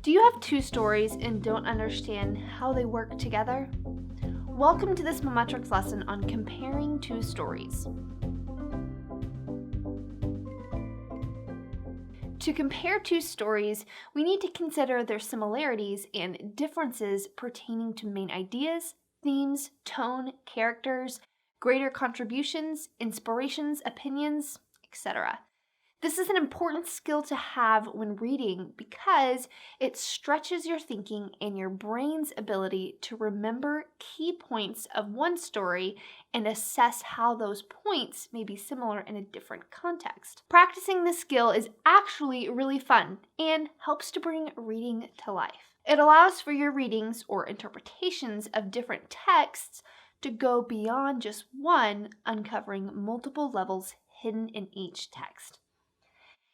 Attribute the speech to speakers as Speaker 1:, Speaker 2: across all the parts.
Speaker 1: Do you have two stories and don't understand how they work together? Welcome to this Mometrix lesson on comparing two stories. To compare two stories, we need to consider their similarities and differences pertaining to main ideas, themes, tone, characters, greater contributions, inspirations, opinions, etc. This is an important skill to have when reading because it stretches your thinking and your brain's ability to remember key points of one story and assess how those points may be similar in a different context. Practicing this skill is actually really fun and helps to bring reading to life. It allows for your readings or interpretations of different texts to go beyond just one, uncovering multiple levels hidden in each text.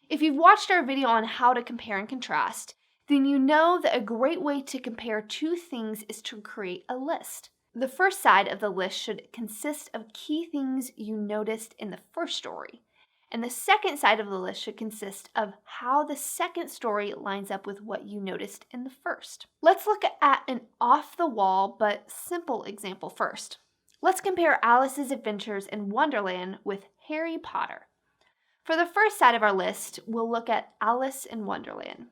Speaker 1: If you've watched our video on how to compare and contrast, then you know that a great way to compare two things is to create a list. The first side of the list should consist of key things you noticed in the first story, and the second side of the list should consist of how the second story lines up with what you noticed in the first. Let's look at an off-the-wall but simple example first. Let's compare Alice's adventures in Wonderland with Harry Potter. For the first side of our list, we'll look at Alice in Wonderland.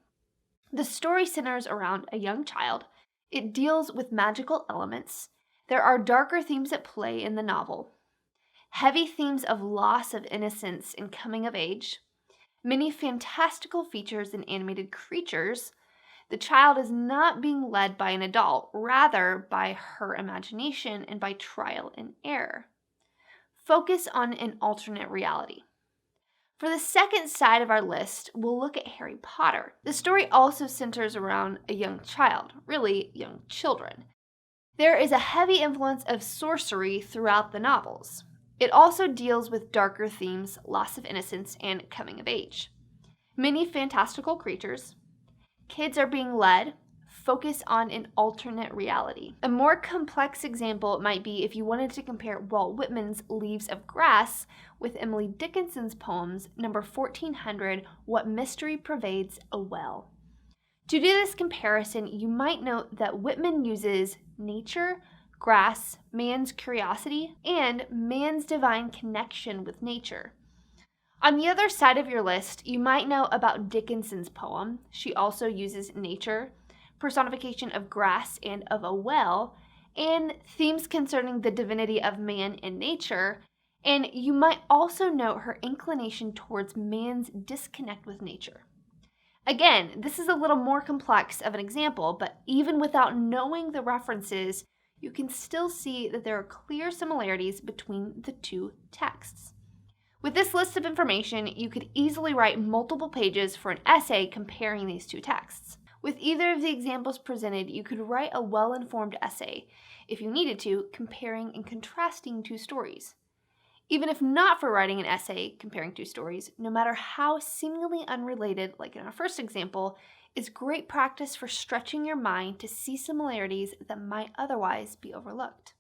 Speaker 1: The story centers around a young child. It deals with magical elements. There are darker themes at play in the novel. Heavy themes of loss of innocence and coming of age. Many fantastical features and animated creatures. The child is not being led by an adult, rather by her imagination and by trial and error. Focus on an alternate reality. For the second side of our list, we'll look at Harry Potter. The story also centers around a young child, really young children. There is a heavy influence of sorcery throughout the novels. It also deals with darker themes, loss of innocence, and coming of age. Many fantastical creatures. Kids are being led. Focus on an alternate reality. A more complex example might be if you wanted to compare Walt Whitman's Leaves of Grass with Emily Dickinson's poems, number 1400, What Mystery Pervades a Well. To do this comparison, you might note that Whitman uses nature, grass, man's curiosity, and man's divine connection with nature. On the other side of your list, you might know about Dickinson's poem. She also uses nature, personification of grass and of a well, and themes concerning the divinity of man and nature, and you might also note her inclination towards man's disconnect with nature. Again, this is a little more complex of an example, but even without knowing the references, you can still see that there are clear similarities between the two texts. With this list of information, you could easily write multiple pages for an essay comparing these two texts. With either of the examples presented, you could write a well-informed essay, if you needed to, comparing and contrasting two stories. Even if not for writing an essay comparing two stories, no matter how seemingly unrelated, like in our first example, is great practice for stretching your mind to see similarities that might otherwise be overlooked.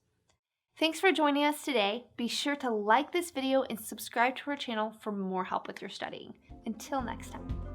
Speaker 1: Thanks for joining us today. Be sure to like this video and subscribe to our channel for more help with your studying. Until next time.